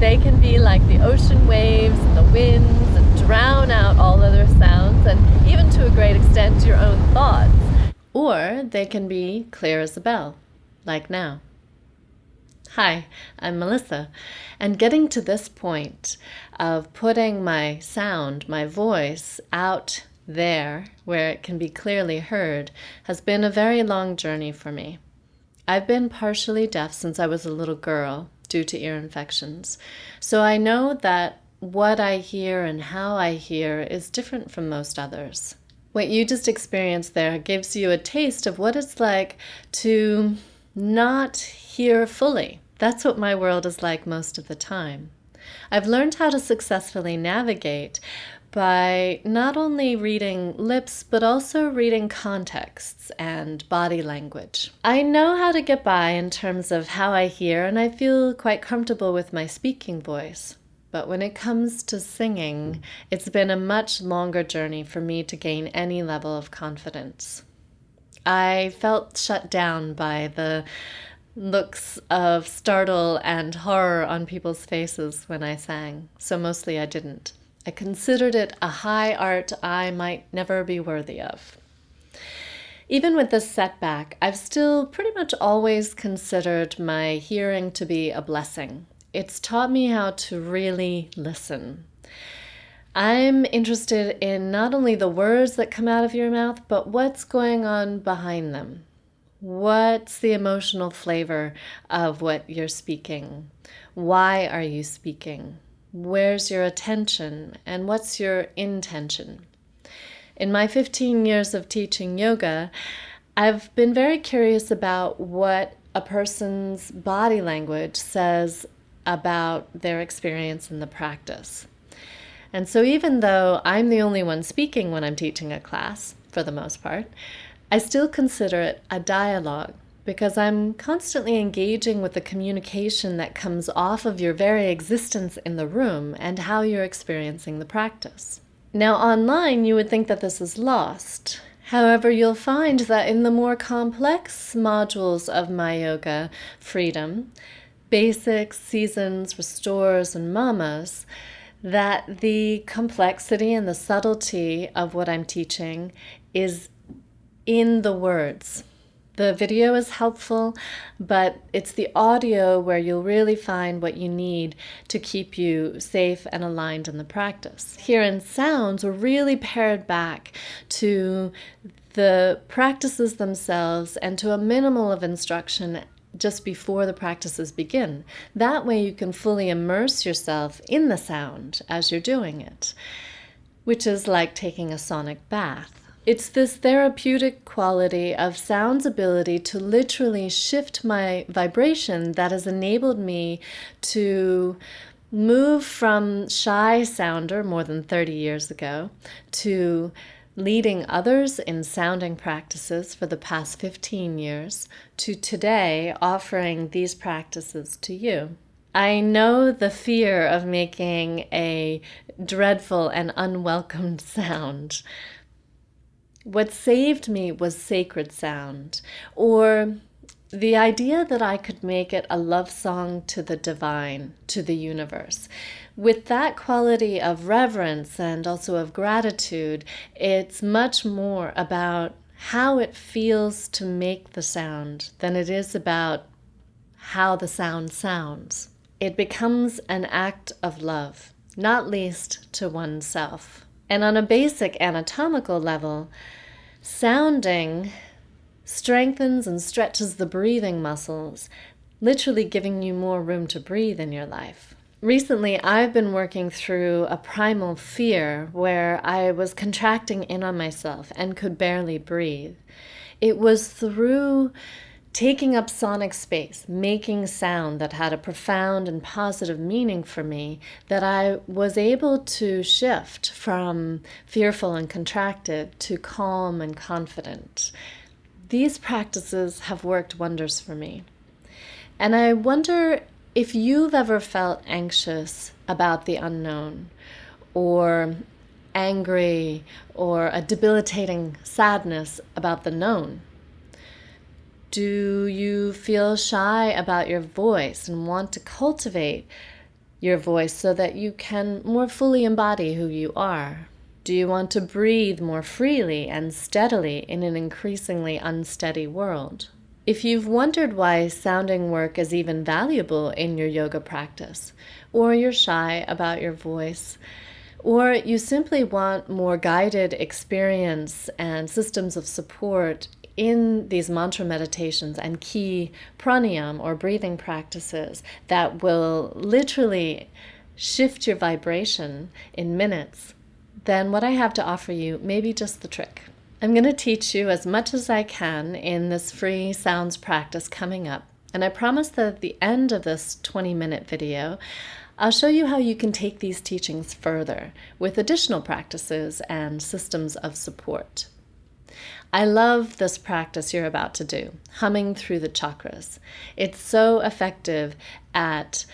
They can be like the ocean waves and the winds and drown out all other sounds and even to a great extent your own thoughts. Or they can be clear as a bell, like now. Hi, I'm Melissa, and getting to this point of putting my sound, my voice, out there where it can be clearly heard has been a very long journey for me. I've been partially deaf since I was a little girl due to ear infections, so I know that what I hear and how I hear is different from most others. What you just experienced there gives you a taste of what it's like to not hear fully. That's what my world is like most of the time. I've learned how to successfully navigate by not only reading lips, but also reading contexts and body language. I know how to get by in terms of how I hear, and I feel quite comfortable with my speaking voice. But when it comes to singing, it's been a much longer journey for me to gain any level of confidence. I felt shut down by the looks of startle and horror on people's faces when I sang, so mostly I didn't. I considered it a high art I might never be worthy of. Even with this setback, I've still pretty much always considered my hearing to be a blessing. It's taught me how to really listen. I'm interested in not only the words that come out of your mouth, but what's going on behind them. What's the emotional flavor of what you're speaking? Why are you speaking? Where's your attention? And what's your intention? In my 15 years of teaching yoga, I've been very curious about what a person's body language says about their experience in the practice. And so even though I'm the only one speaking when I'm teaching a class, for the most part, I still consider it a dialogue because I'm constantly engaging with the communication that comes off of your very existence in the room and how you're experiencing the practice. Now online, you would think that this is lost. However, you'll find that in the more complex modules of Myoga, Freedom, Basics, Seasons, Restores, and Mamas, that the complexity and the subtlety of what I'm teaching is in the words. The video is helpful, but it's the audio where you'll really find what you need to keep you safe and aligned in the practice. Here in sounds, we're really pared back to the practices themselves and to a minimal of instruction just before the practices begin. That way you can fully immerse yourself in the sound as you're doing it, which is like taking a sonic bath. It's this therapeutic quality of sound's ability to literally shift my vibration that has enabled me to move from shy sounder more than 30 years ago to leading others in sounding practices for the past 15 years, to today offering these practices to you. I know the fear of making a dreadful and unwelcomed sound. What saved me was sacred sound, or the idea that I could make it a love song to the divine, to the universe. With that quality of reverence and also of gratitude, it's much more about how it feels to make the sound than it is about how the sound sounds. It becomes an act of love, not least to oneself. And on a basic anatomical level, sounding strengthens and stretches the breathing muscles, literally giving you more room to breathe in your life. Recently, I've been working through a primal fear where I was contracting in on myself and could barely breathe. It was through taking up sonic space, making sound that had a profound and positive meaning for me, that I was able to shift from fearful and contracted to calm and confident. These practices have worked wonders for me. And I wonder if you've ever felt anxious about the unknown, or angry, or a debilitating sadness about the known. Do you feel shy about your voice and want to cultivate your voice so that you can more fully embody who you are? Do you want to breathe more freely and steadily in an increasingly unsteady world? If you've wondered why sounding work is even valuable in your yoga practice, or you're shy about your voice, or you simply want more guided experience and systems of support in these mantra meditations and key pranayam or breathing practices that will literally shift your vibration in minutes, then what I have to offer you may be just the trick. I'm going to teach you as much as I can in this free sounds practice coming up. And I promise that at the end of this 20-minute video, I'll show you how you can take these teachings further with additional practices and systems of support. I love this practice you're about to do, humming through the chakras. It's so effective at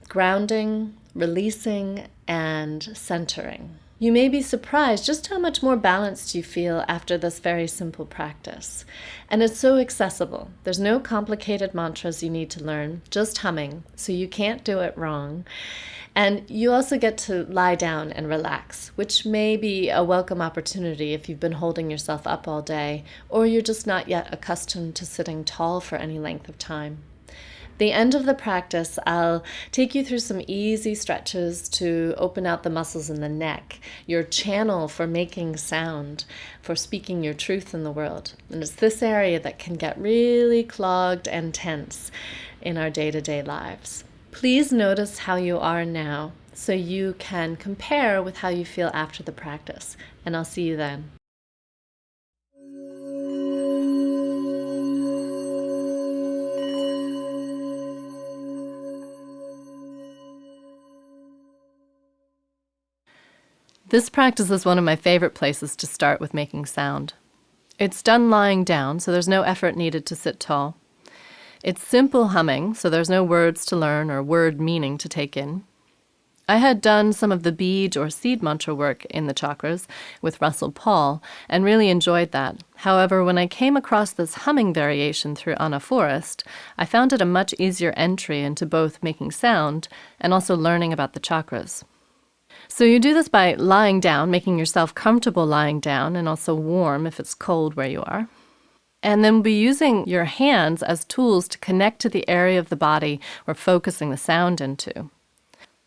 grounding, releasing, and centering. You may be surprised just how much more balanced you feel after this very simple practice. And it's so accessible. There's no complicated mantras you need to learn, just humming, so you can't do it wrong. And you also get to lie down and relax, which may be a welcome opportunity if you've been holding yourself up all day, or you're just not yet accustomed to sitting tall for any length of time. The end of the practice, I'll take you through some easy stretches to open out the muscles in the neck, your channel for making sound, for speaking your truth in the world. And it's this area that can get really clogged and tense in our day-to-day lives. Please notice how you are now so you can compare with how you feel after the practice. And I'll see you then. This practice is one of my favorite places to start with making sound. It's done lying down, so there's no effort needed to sit tall. It's simple humming, so there's no words to learn or word meaning to take in. I had done some of the bead or seed mantra work in the chakras with Russell Paul and really enjoyed that. However, when I came across this humming variation through Anna Forrest, I found it a much easier entry into both making sound and also learning about the chakras. So you do this by lying down, making yourself comfortable lying down and also warm if it's cold where you are. And then we'll be using your hands as tools to connect to the area of the body we're focusing the sound into.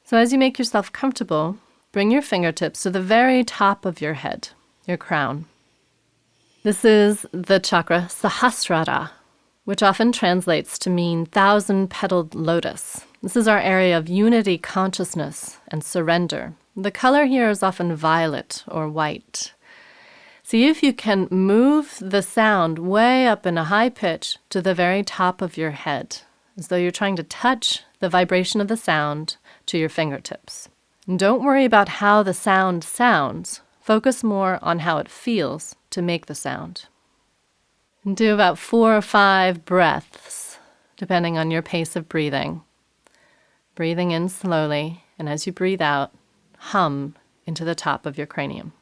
So as you make yourself comfortable, bring your fingertips to the very top of your head, your crown. This is the chakra Sahasrara, which often translates to mean thousand-petaled lotus. This is our area of unity consciousness and surrender. The color here is often violet or white. See if you can move the sound way up in a high pitch to the very top of your head, as though you're trying to touch the vibration of the sound to your fingertips. And don't worry about how the sound sounds. Focus more on how it feels to make the sound. And do about 4 or 5 breaths, depending on your pace of breathing. Breathing in slowly, and as you breathe out, hum into the top of your cranium.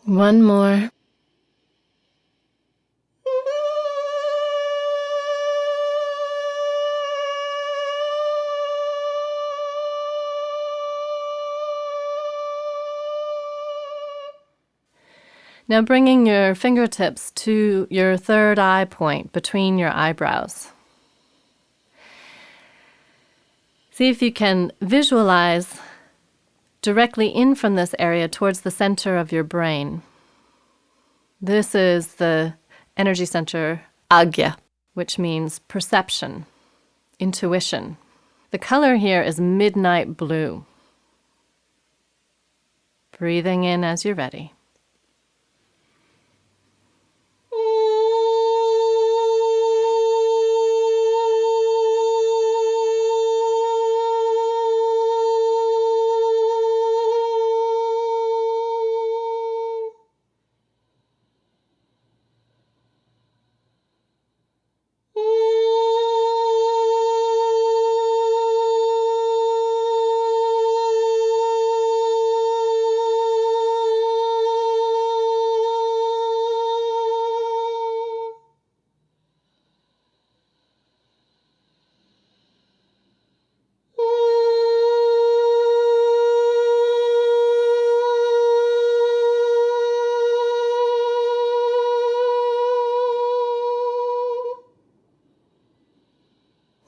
One more. Now bringing your fingertips to your third eye point between your eyebrows. See if you can visualize directly in from this area towards the center of your brain. This is the energy center Agya, which means perception, intuition. The color here is midnight blue. Breathing in as you're ready.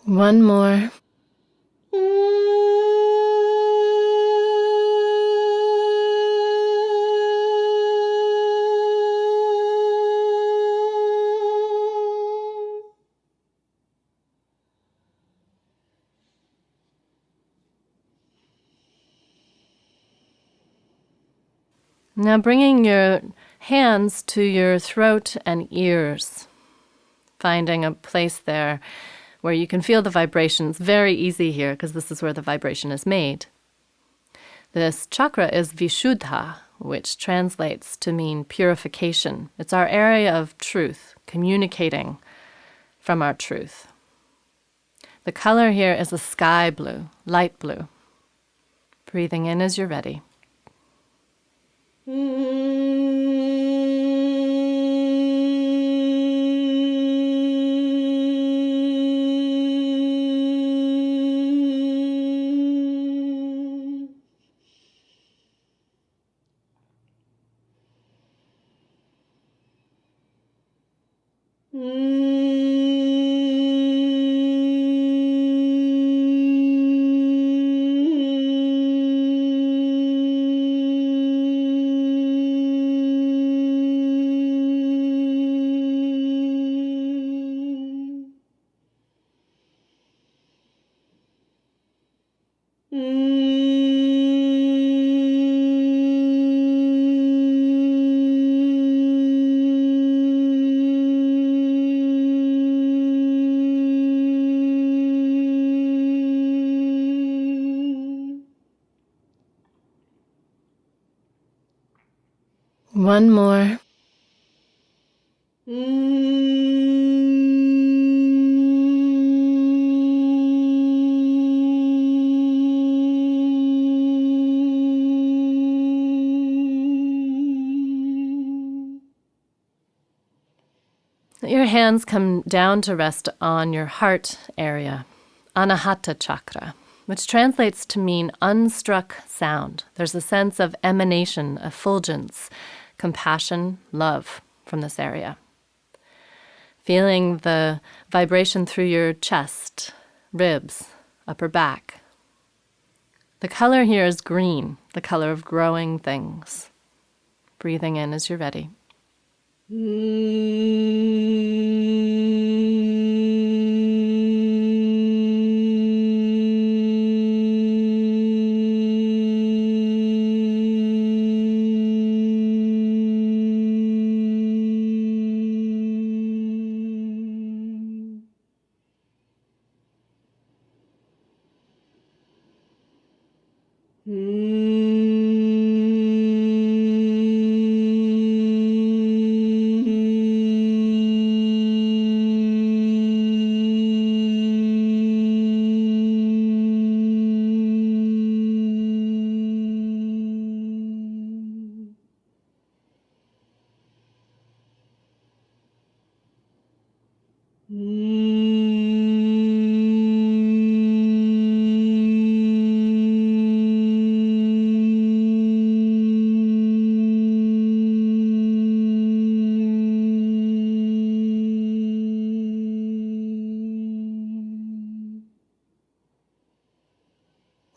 One more. Now bringing your hands to your throat and ears, finding a place there where you can feel the vibrations. Very easy here because this is where the vibration is made. This chakra is Vishuddha, which translates to mean purification. It's our area of truth, communicating from our truth. The color here is a sky blue, light blue. Breathing in as you're ready. One more. Let your hands come down to rest on your heart area, Anahata chakra, which translates to mean unstruck sound. There's a sense of emanation, effulgence, compassion, love from this area. Feeling the vibration through your chest, ribs, upper back. The color here is green, the color of growing things. Breathing in as you're ready.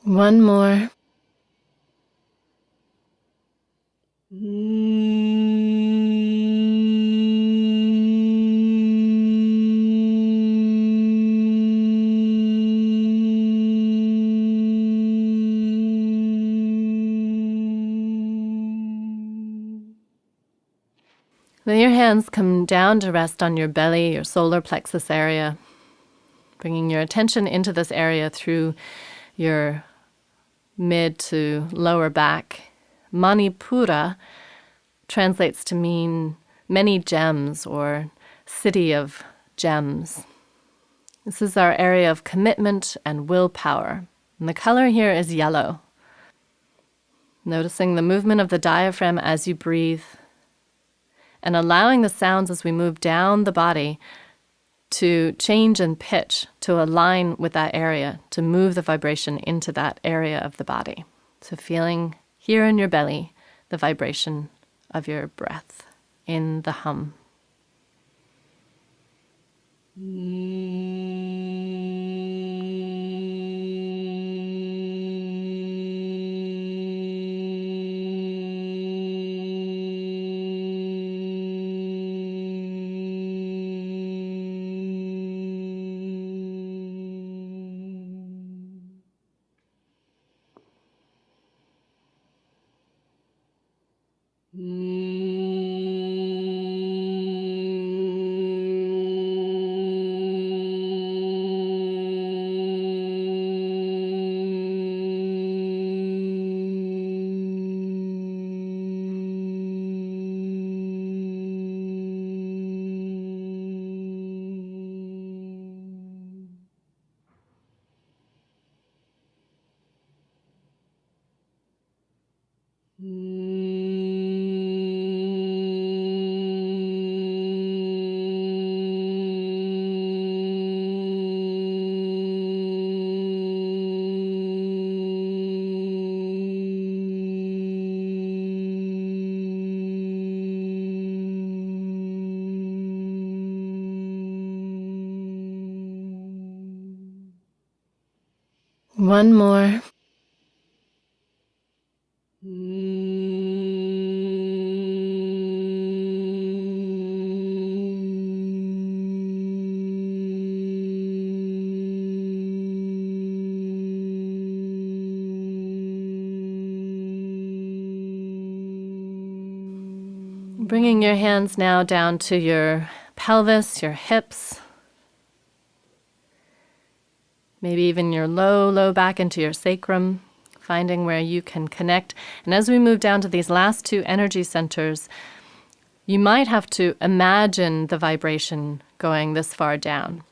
One more. Then your hands come down to rest on your belly, your solar plexus area, bringing your attention into this area through your mid to lower back. Manipura translates to mean many gems or city of gems. This is our area of commitment and willpower. And the color here is yellow. Noticing the movement of the diaphragm as you breathe and allowing the sounds as we move down the body to change in pitch, to align with that area, to move the vibration into that area of the body. So feeling here in your belly the vibration of your breath in the hum. One more. Bringing your hands now down to your pelvis, your hips, maybe even your low back into your sacrum, finding where you can connect. And as we move down to these last two energy centers, you might have to imagine the vibration going this far down.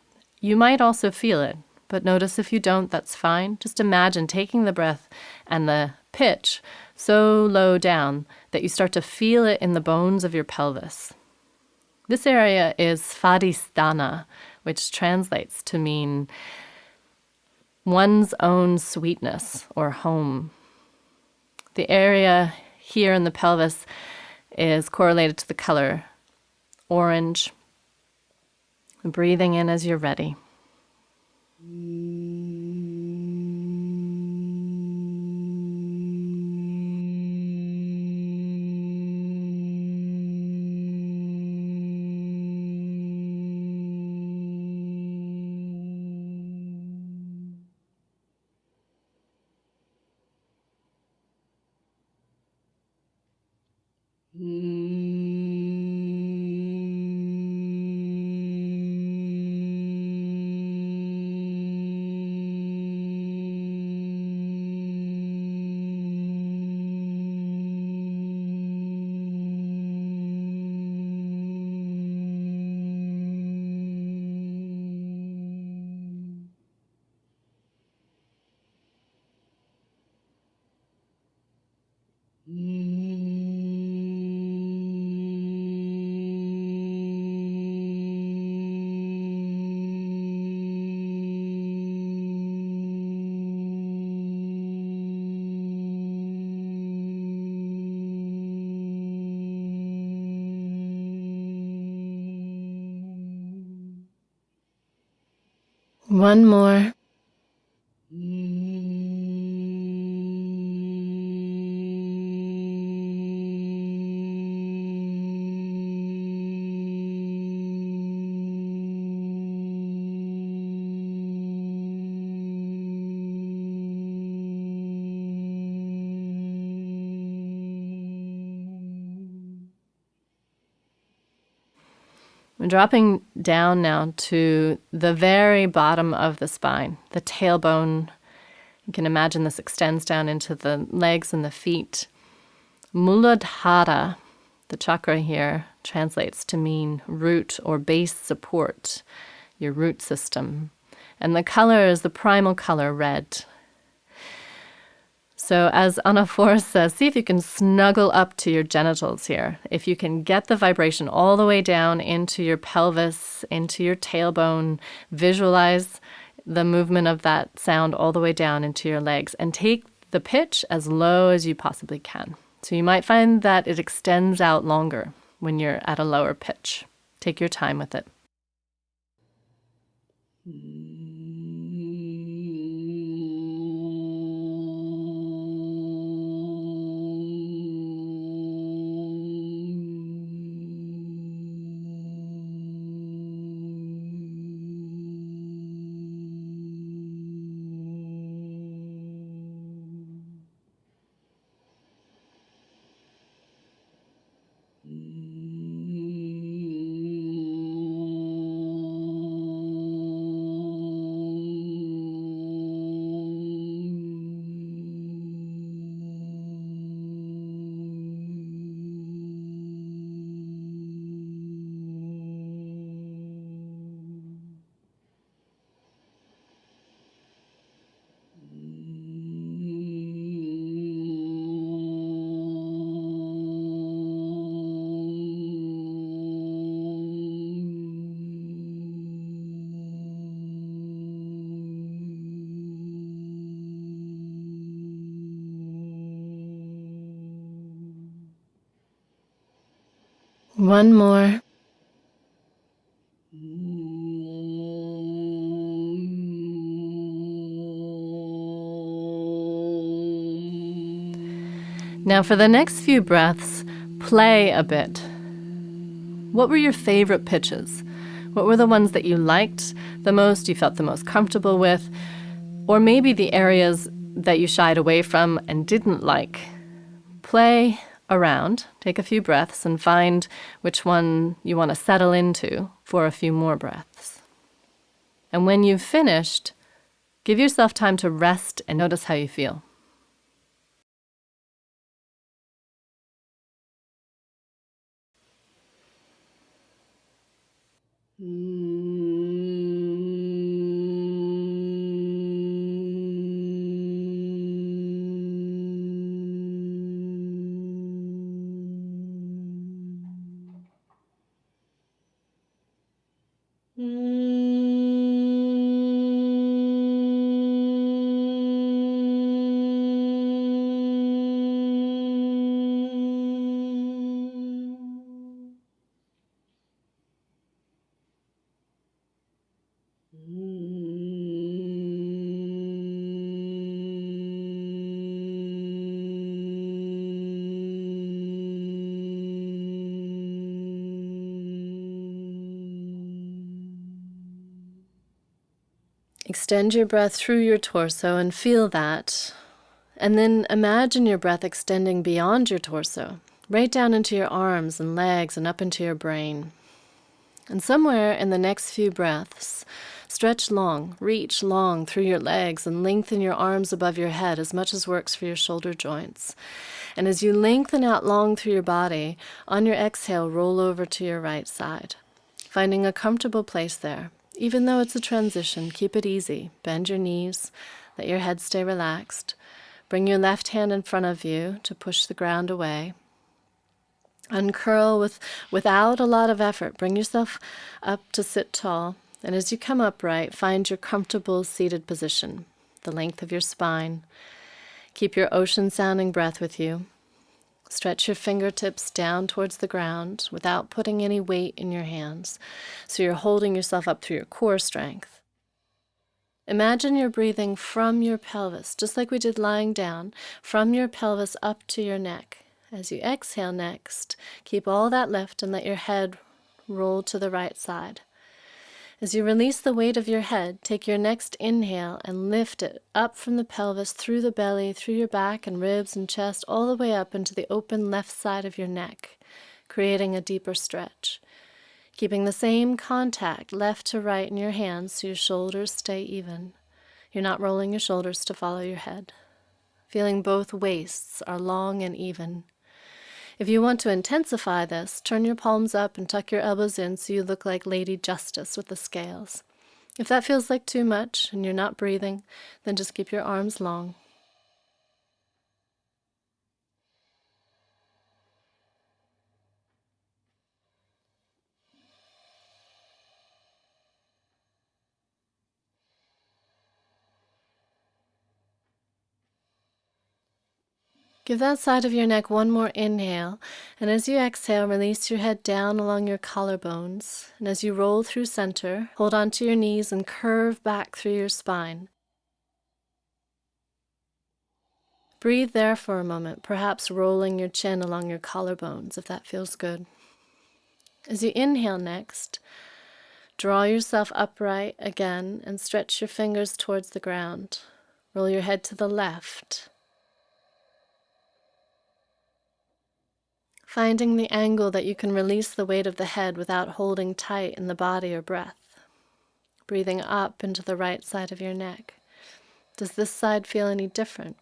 You might also feel it, but notice if you don't, that's fine. Just imagine taking the breath and the pitch so low down that you start to feel it in the bones of your pelvis. This area is Svadhisthana, which translates to mean one's own sweetness or home. The area here in the pelvis is correlated to the color orange. Breathing in as you're ready. One more. We're dropping down now to the very bottom of the spine, the tailbone. You can imagine this extends down into the legs and the feet. Muladhara, the chakra here, translates to mean root or base support, your root system. And the color is the primal color, red. So as Anna Forrest says, see if you can snuggle up to your genitals here. If you can get the vibration all the way down into your pelvis, into your tailbone, visualize the movement of that sound all the way down into your legs, and take the pitch as low as you possibly can. So you might find that it extends out longer when you're at a lower pitch. Take your time with it. One more. Now for the next few breaths, play a bit. What were your favorite pitches? What were the ones that you liked the most, you felt the most comfortable with? Or maybe the areas that you shied away from and didn't like? Play around, take a few breaths, and find which one you want to settle into for a few more breaths. And when you've finished, give yourself time to rest and notice how you feel. Extend your breath through your torso and feel that. And then imagine your breath extending beyond your torso, right down into your arms and legs and up into your brain. And somewhere in the next few breaths, stretch long, reach long through your legs and lengthen your arms above your head as much as works for your shoulder joints. And as you lengthen out long through your body, on your exhale, roll over to your right side, finding a comfortable place there. Even though it's a transition, keep it easy. Bend your knees, let your head stay relaxed. Bring your left hand in front of you to push the ground away. Uncurl without a lot of effort. Bring yourself up to sit tall. And as you come upright, find your comfortable seated position, the length of your spine. Keep your ocean-sounding breath with you. Stretch your fingertips down towards the ground without putting any weight in your hands, so you're holding yourself up through your core strength. Imagine you're breathing from your pelvis, just like we did lying down, from your pelvis up to your neck. As you exhale next, keep all that lift and let your head roll to the right side. As you release the weight of your head, take your next inhale and lift it up from the pelvis, through the belly, through your back and ribs and chest, all the way up into the open left side of your neck, creating a deeper stretch. keeping the same contact left to right in your hands so your shoulders stay even. You're not rolling your shoulders to follow your head. Feeling both waists are long and even. If you want to intensify this, turn your palms up and tuck your elbows in so you look like Lady Justice with the scales. If that feels like too much and you're not breathing, then just keep your arms long. Give that side of your neck one more inhale, and as you exhale, release your head down along your collarbones. And as you roll through center, hold onto your knees and curve back through your spine. Breathe there for a moment, perhaps rolling your chin along your collarbones if that feels good. As you inhale next, draw yourself upright again and stretch your fingers towards the ground. Roll your head to the left, finding the angle that you can release the weight of the head without holding tight in the body or breath. Breathing up into the right side of your neck. Does this side feel any different?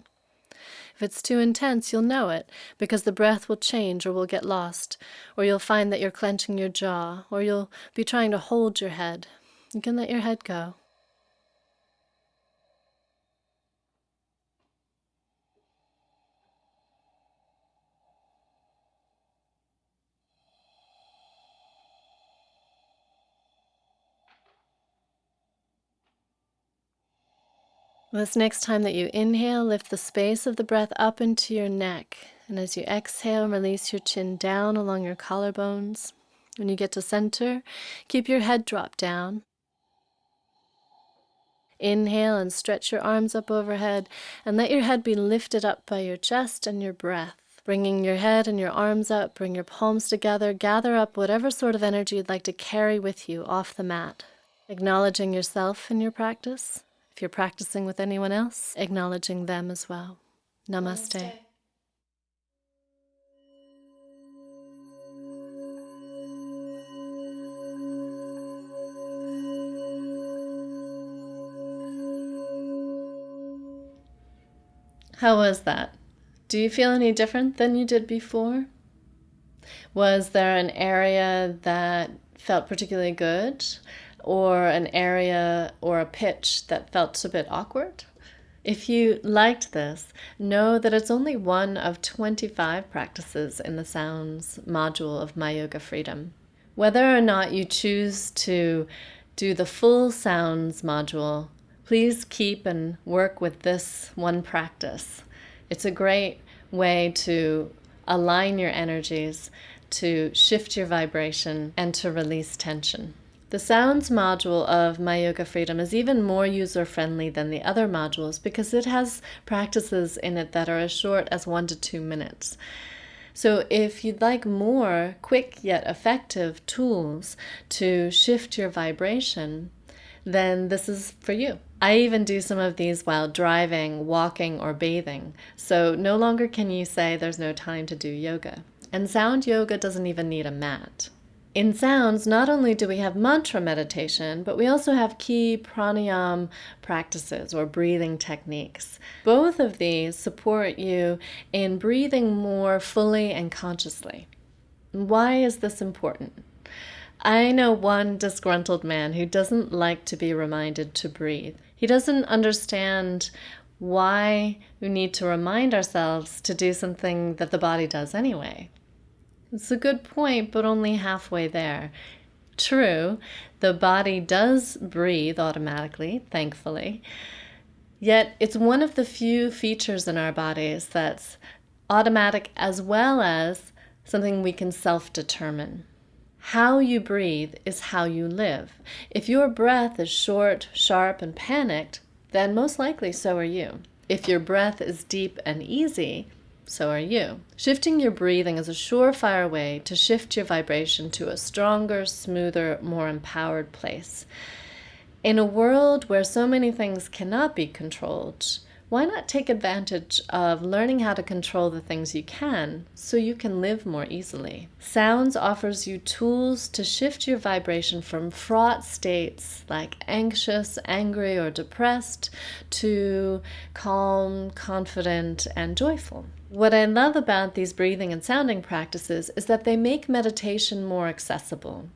If it's too intense, you'll know it, because the breath will change or will get lost, or you'll find that you're clenching your jaw, or you'll be trying to hold your head. You can let your head go. This next time that you inhale, lift the space of the breath up into your neck. And as you exhale, release your chin down along your collarbones. When you get to center, keep your head dropped down. Inhale and stretch your arms up overhead, and let your head be lifted up by your chest and your breath. Bringing your head and your arms up, bring your palms together, gather up whatever sort of energy you'd like to carry with you off the mat. Acknowledging yourself in your practice. If you're practicing with anyone else, acknowledging them as well. Namaste. How was that? Do you feel any different than you did before? Was there an area that felt particularly good, or an area or a pitch that felt a bit awkward? If you liked this, know that it's only one of 25 practices in the Sounds module of Myoga Freedom. Whether or not you choose to do the full Sounds module, please keep and work with this one practice. It's a great way to align your energies, to shift your vibration, and to release tension. The Sounds module of Myoga Freedom is even more user-friendly than the other modules because it has practices in it that are as short as 1 to 2 minutes. So if you'd like more quick yet effective tools to shift your vibration, then this is for you. I even do some of these while driving, walking, or bathing. So no longer can you say there's no time to do yoga. And sound yoga doesn't even need a mat. In Sounds, not only do we have mantra meditation, but we also have key pranayama practices or breathing techniques. Both of these support you in breathing more fully and consciously. Why is this important? I know one disgruntled man who doesn't like to be reminded to breathe. He doesn't understand why we need to remind ourselves to do something that the body does anyway. It's a good point, but only halfway there. True, the body does breathe automatically, thankfully. Yet it's one of the few features in our bodies that's automatic as well as something we can self-determine. How you breathe is how you live. If your breath is short, sharp, and panicked, then most likely so are you. If your breath is deep and easy, so are you. Shifting your breathing is a surefire way to shift your vibration to a stronger, smoother, more empowered place. In a world where so many things cannot be controlled, why not take advantage of learning how to control the things you can so you can live more easily? Sounds offers you tools to shift your vibration from fraught states like anxious, angry, or depressed to calm, confident, and joyful. What I love about these breathing and sounding practices is that they make meditation more accessible.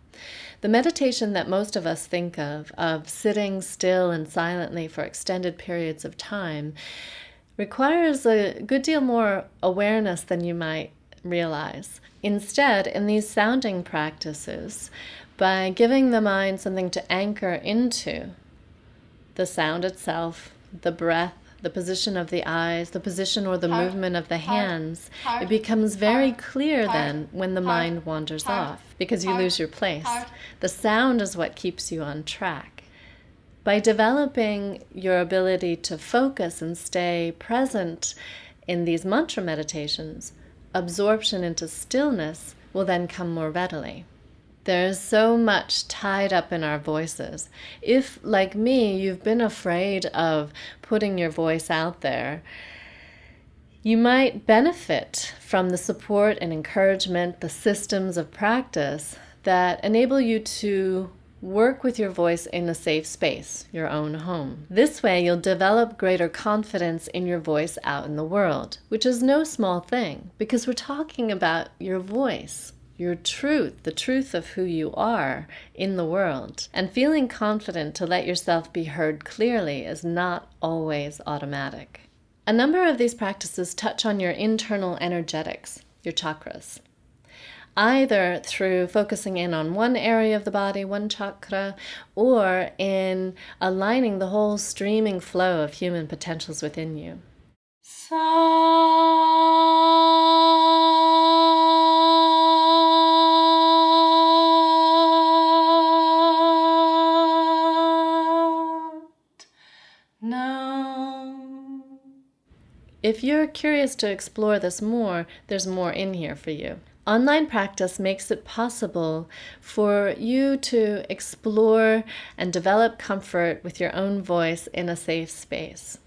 The meditation that most of us think of sitting still and silently for extended periods of time, requires a good deal more awareness than you might realize. Instead, in these sounding practices, by giving the mind something to anchor into, the sound itself, the breath, the position of the eyes, the position or the movement of the hands, it becomes very clear then when the mind wanders off, because you lose your place. The sound is what keeps you on track. By developing your ability to focus and stay present in these mantra meditations, absorption into stillness will then come more readily. There is so much tied up in our voices. If, like me, you've been afraid of putting your voice out there, you might benefit from the support and encouragement, the systems of practice that enable you to work with your voice in a safe space, your own home. This way, you'll develop greater confidence in your voice out in the world, which is no small thing, because we're talking about your voice, your truth, the truth of who you are in the world. And feeling confident to let yourself be heard clearly is not always automatic. A number of these practices touch on your internal energetics, your chakras, either through focusing in on one area of the body, one chakra, or in aligning the whole streaming flow of human potentials within you. If you're curious to explore this more, there's more in here for you. Online practice makes it possible for you to explore and develop comfort with your own voice in a safe space.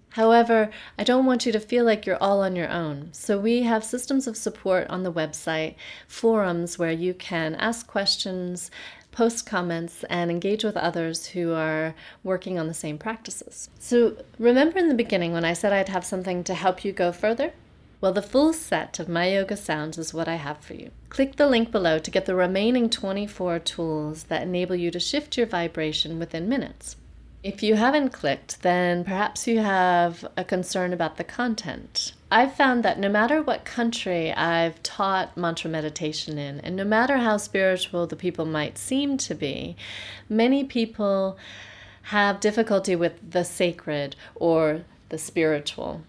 However, I don't want you to feel like you're all on your own. So we have systems of support on the website, forums where you can ask questions, post comments, and engage with others who are working on the same practices. So remember in the beginning when I said I'd have something to help you go further? Well, the full set of Myoga sounds is what I have for you. Click the link below to get the remaining 24 tools that enable you to shift your vibration within minutes. If you haven't clicked, then perhaps you have a concern about the content. I've found that no matter what country I've taught mantra meditation in, and no matter how spiritual the people might seem to be, many people have difficulty with the sacred or the spiritual.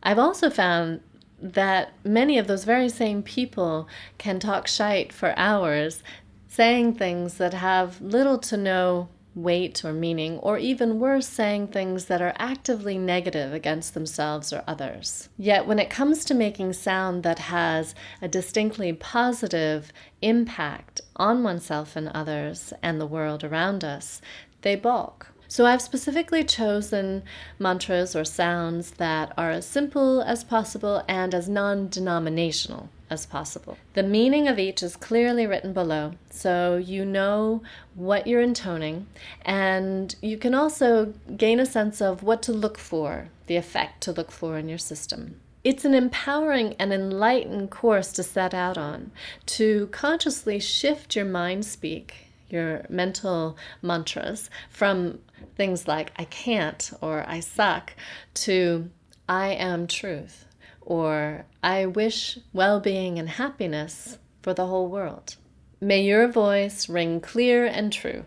I've also found that many of those very same people can talk shite for hours, saying things that have little to no weight or meaning, or even worse, saying things that are actively negative against themselves or others. Yet when it comes to making sound that has a distinctly positive impact on oneself and others and the world around us, they balk. So I've specifically chosen mantras or sounds that are as simple as possible and as non-denominational as possible. The meaning of each is clearly written below, so you know what you're intoning, and you can also gain a sense of what to look for, the effect to look for in your system. It's an empowering and enlightened course to set out on, to consciously shift your mind speak, your mental mantras, from things like I can't or I suck to I am truth, or I wish well-being and happiness for the whole world. May your voice ring clear and true.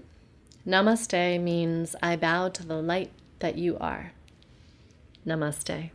Namaste means I bow to the light that you are. Namaste.